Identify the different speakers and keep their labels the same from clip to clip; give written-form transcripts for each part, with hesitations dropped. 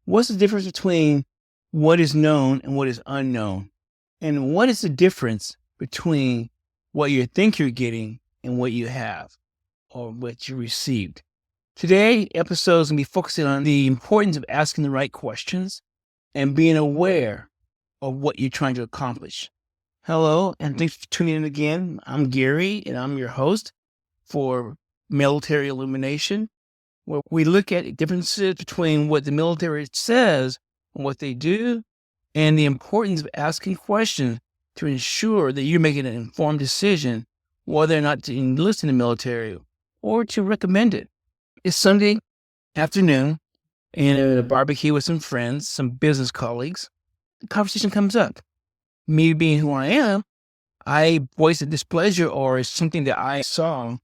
Speaker 1: What's the difference between what is known and what is unknown? And what is the difference between what you think you're getting and what you have or what you received? Today, episode is going to be focusing on the importance of asking the right questions and being aware of what you're trying to accomplish. Hello, and thanks for tuning in again. I'm Gary, and I'm your host for Military Illumination, where we look at differences between what the military says and what they do, and the importance of asking questions to ensure that you're making an informed decision whether or not to enlist in the military or to recommend it. It's Sunday afternoon, and at a barbecue with some friends, some business colleagues. The conversation comes up. Me being who I am, I voice a displeasure or something that I saw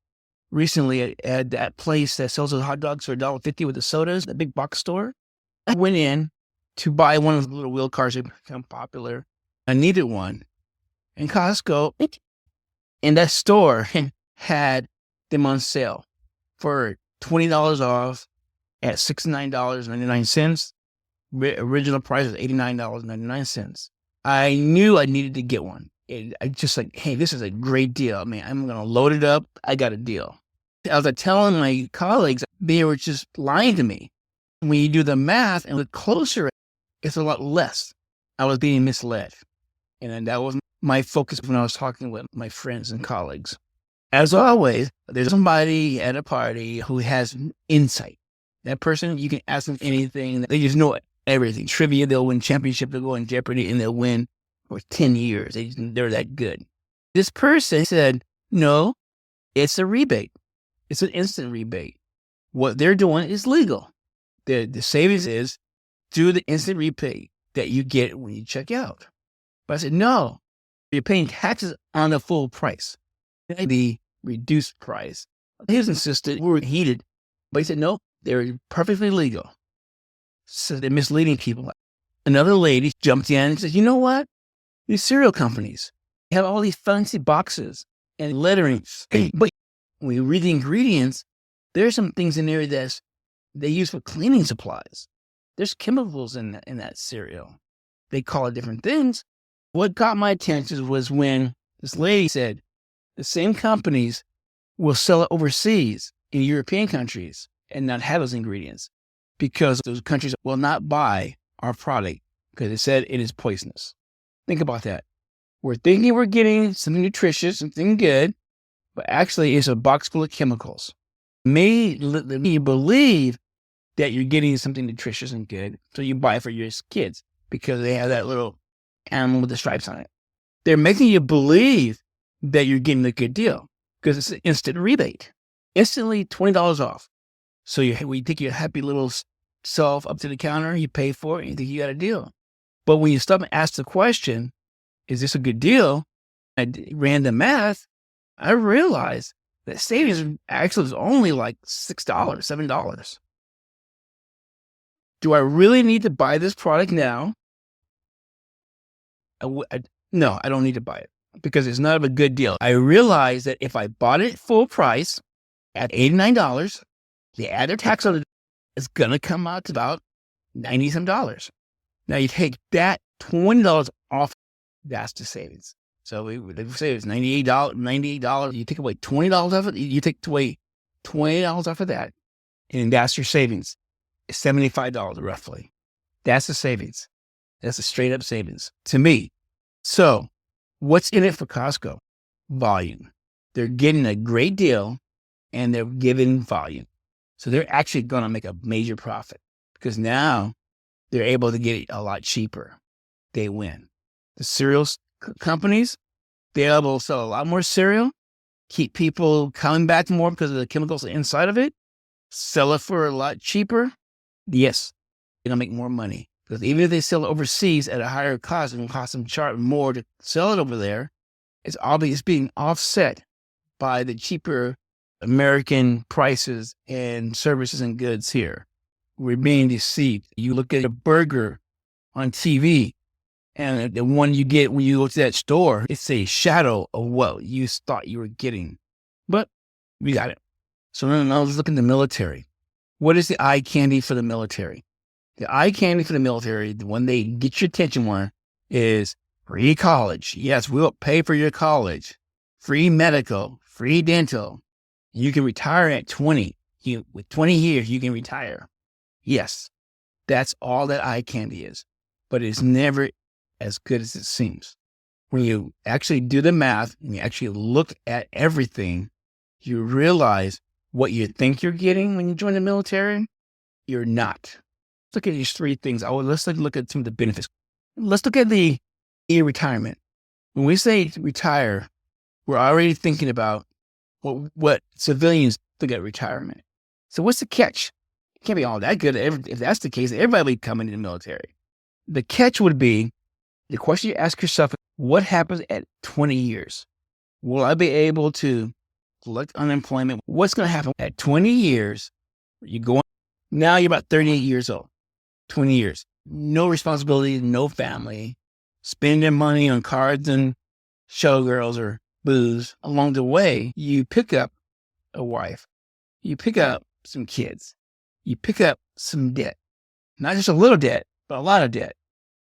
Speaker 1: recently at that place that sells those hot dogs for $1.50 with the sodas, that big box store. I went in to buy one of the little wheel cars that become popular. I needed one. And Costco, and that store had them on sale for $20 off at $69.99. Original price was $89.99. I knew I needed to get one. I just like, hey, this is a great deal. Man, I'm going to load it up. I got a deal. I was telling my colleagues, they were just lying to me. When you do the math and look closer, it's a lot less. I was being misled. And that was my focus when I was talking with my friends and colleagues. As always, there's somebody at a party who has insight. That person, you can ask them anything. They just know everything. Trivia, they'll win championship, they'll go in Jeopardy, and they'll win for 10 years. They're that good. This person said, no, it's a rebate. It's an instant rebate. What they're doing is legal. The savings is through the instant rebate that you get when you check out. But I said, no, you're paying taxes on the full price, the reduced price. He was insistent, we were heated, but he said, no, they're perfectly legal. So they're misleading people. Another lady jumped in and said, you know what? These cereal companies have all these fancy boxes and lettering, but when you read the ingredients, there's some things in there that they use for cleaning supplies. There's chemicals in that cereal. They call it different things. What got my attention was when this lady said the same companies will sell it overseas in European countries and not have those ingredients because those countries will not buy our product because it said it is poisonous. Think about that. We're thinking we're getting something nutritious, something good, but actually it's a box full of chemicals. You believe that you're getting something nutritious and good, so you buy it for your kids because they have that little animal with the stripes on it. They're making you believe that you're getting a good deal because it's an instant rebate. Instantly $20 off. So you take your happy little self up to the counter, you pay for it, and you think you got a deal. But when you stop and ask the question, is this a good deal? I ran the math. I realized that savings actually was only like $6, $7. Do I really need to buy this product now? No, I don't need to buy it because it's not a good deal. I realized that if I bought it full price at $89, they add their tax on it, it's going to come out to about $90 some. Now you take that $20 off, that's the savings. So they say it's $98. You take away $20 off it, you take away $20 off of that, and that's your savings. It's $75 roughly. That's the savings. That's a straight up savings to me. So what's in it for Costco? Volume. They're getting a great deal and they're giving volume. So they're actually going to make a major profit because now they're able to get it a lot cheaper. They win. The cereal companies, they're able to sell a lot more cereal, keep people coming back more because of the chemicals inside of it, sell it for a lot cheaper. Yes, they're going to make more money. Because even if they sell it overseas at a higher cost, it will cost them more to sell it over there. It's obviously being offset by the cheaper American prices and services and goods here. We're being deceived. You look at a burger on TV, and the one you get when you go to that store, it's a shadow of what you thought you were getting. But we got it. So now let's look at the military. What is the eye candy for the military? The eye candy for the military, the one they get your attention one, is free college. Yes, we'll pay for your college. Free medical, free dental. You can retire at 20. With 20 years, you can retire. Yes, that's all that eye candy is. But it's never as good as it seems. When you actually do the math and you actually look at everything, you realize what you think you're getting when you join the military, you're not. Let's look at these three things. Let's look at some of the benefits. Let's look at the retirement. When we say retire, we're already thinking about what civilians think at retirement. So what's the catch? It can't be all that good. If that's the case, everybody would be coming in the military. The catch would be, the question you ask yourself, what happens at 20 years? Will I be able to collect unemployment? What's going to happen at 20 years? Now you're about 38 years old, 20 years. No responsibility, no family, spending money on cards and showgirls or booze. Along the way, you pick up a wife. You pick up some kids. You pick up some debt. Not just a little debt, but a lot of debt.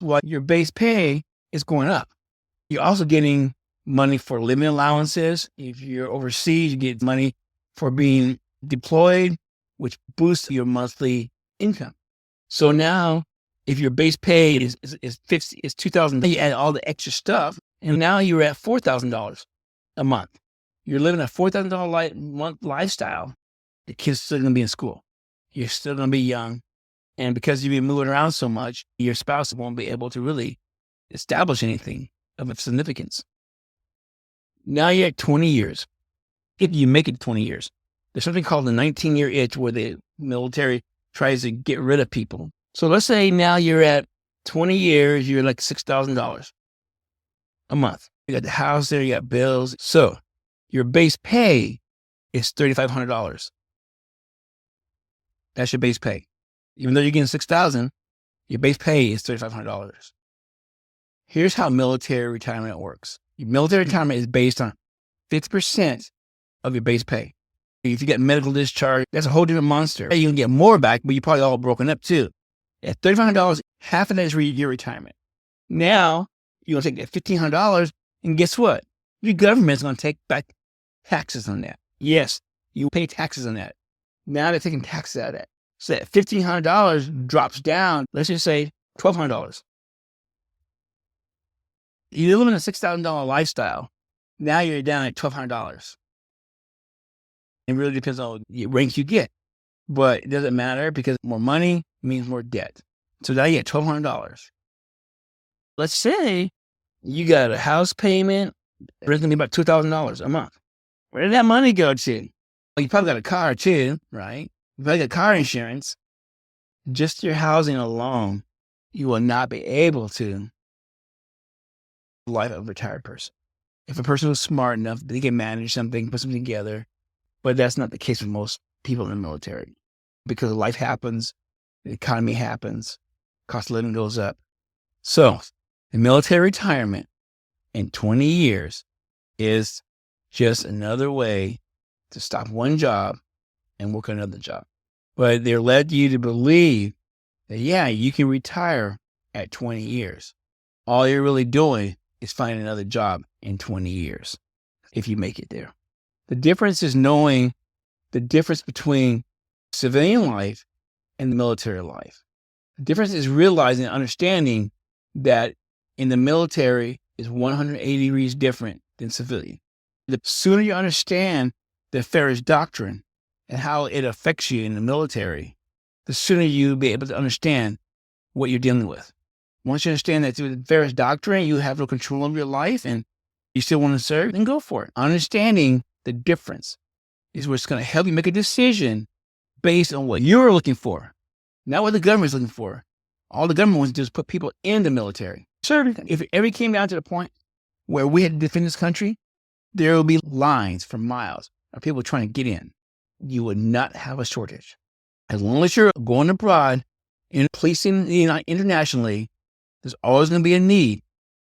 Speaker 1: While your base pay is going up, you're also getting money for living allowances. If you're overseas, you get money for being deployed, which boosts your monthly income. So now, if your base pay is $2,000, you add all the extra stuff, and now you're at $4,000 a month. You're living a $4,000 month lifestyle. The kid's still going to be in school. You're still going to be young. And because you've been moving around so much, your spouse won't be able to really establish anything of significance. Now you're at 20 years. If you make it 20 years, there's something called the 19-year itch where the military tries to get rid of people. So let's say now you're at 20 years, you're like $6,000 a month. You got the house there, you got bills. So your base pay is $3,500. That's your base pay. Even though you're getting $6,000, your base pay is $3,500. Here's how military retirement works. Your military retirement is based on 50% of your base pay. If you get medical discharge, that's a whole different monster. You can get more back, but you're probably all broken up too. At $3,500, half of that is your retirement. Now, you're going to take that $1,500, and guess what? Your government's going to take back taxes on that. Yes, you pay taxes on that. Now they're taking taxes out of that. So that $1,500 drops down, let's just say $1,200. You live in a $6,000 lifestyle. Now you're down at $1,200. It really depends on the rank you get. But it doesn't matter because more money means more debt. So now you get $1,200. Let's say you got a house payment. It's going to be about $2,000 a month. Where did that money go to? Well, you probably got a car too, right? You probably got car insurance. Just your housing alone, you will not be able to life of a retired person. If a person was smart enough, they can manage something, put something together. But that's not the case with most people in the military. Because life happens, the economy happens, cost of living goes up. So the military retirement in 20 years is just another way to stop one job and work another job. But they're led you to believe that, yeah, you can retire at 20 years. All you're really doing is finding another job in 20 years if you make it there. The difference is knowing the difference between civilian life and the military life. The difference is realizing and understanding that in the military is 180 degrees different than civilian. The sooner you understand the Ferris Doctrine and how it affects you in the military, the sooner you'll be able to understand what you're dealing with. Once you understand that through the Ferris Doctrine, you have no control over your life and you still want to serve, then go for it. Understanding the difference is what's going to help you make a decision based on what you're looking for, not what the government's looking for. All the government wants to do is put people in the military. Serving. If it ever came down to the point where we had to defend this country, there will be lines for miles of people trying to get in. You would not have a shortage. As long as you're going abroad and policing internationally, there's always going to be a need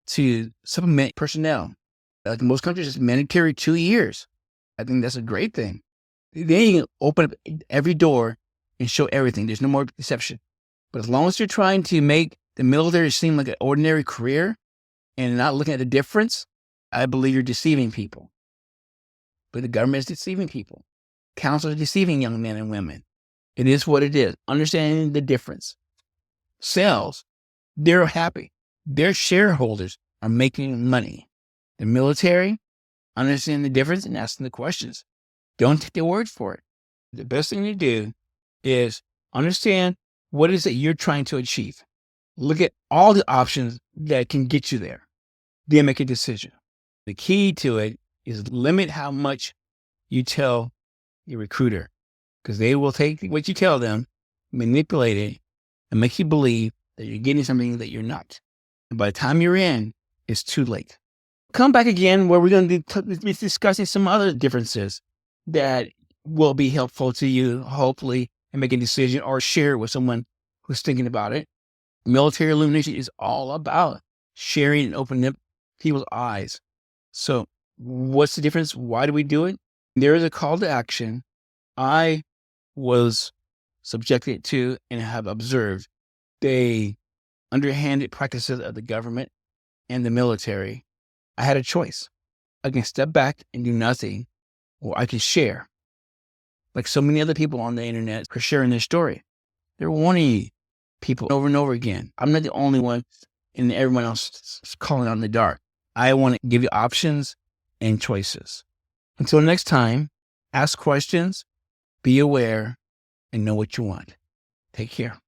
Speaker 1: to supplement personnel. Like in most countries, it's mandatory 2 years. I think that's a great thing. Then you can open up every door and show everything. There's no more deception. But as long as you're trying to make the military seem like an ordinary career and not looking at the difference, I believe you're deceiving people. But the government is deceiving people. Council is deceiving young men and women. It is what it is. Understanding the difference. Sales, they're happy. Their shareholders are making money. The military, understanding the difference and asking the questions. Don't take their word for it. The best thing to do is understand what it is that you're trying to achieve. Look at all the options that can get you there. Then make a decision. The key to it is limit how much you tell your recruiter, because they will take what you tell them, manipulate it, and make you believe that you're getting something that you're not. And by the time you're in, it's too late. Come back again where we're going to be discussing some other differences that will be helpful to you, hopefully, in making a decision or share it with someone who's thinking about it. Military illumination is all about sharing and opening up people's eyes. So what's the difference? Why do we do it? There is a call to action. I was subjected to and have observed the underhanded practices of the government and the military. I had a choice. I can step back and do nothing, or I can share. Like so many other people on the internet are sharing their story. They're warning people over and over again. I'm not the only one, and everyone else is calling on the dark. I want to give you options and choices. Until next time, ask questions, be aware, and know what you want. Take care.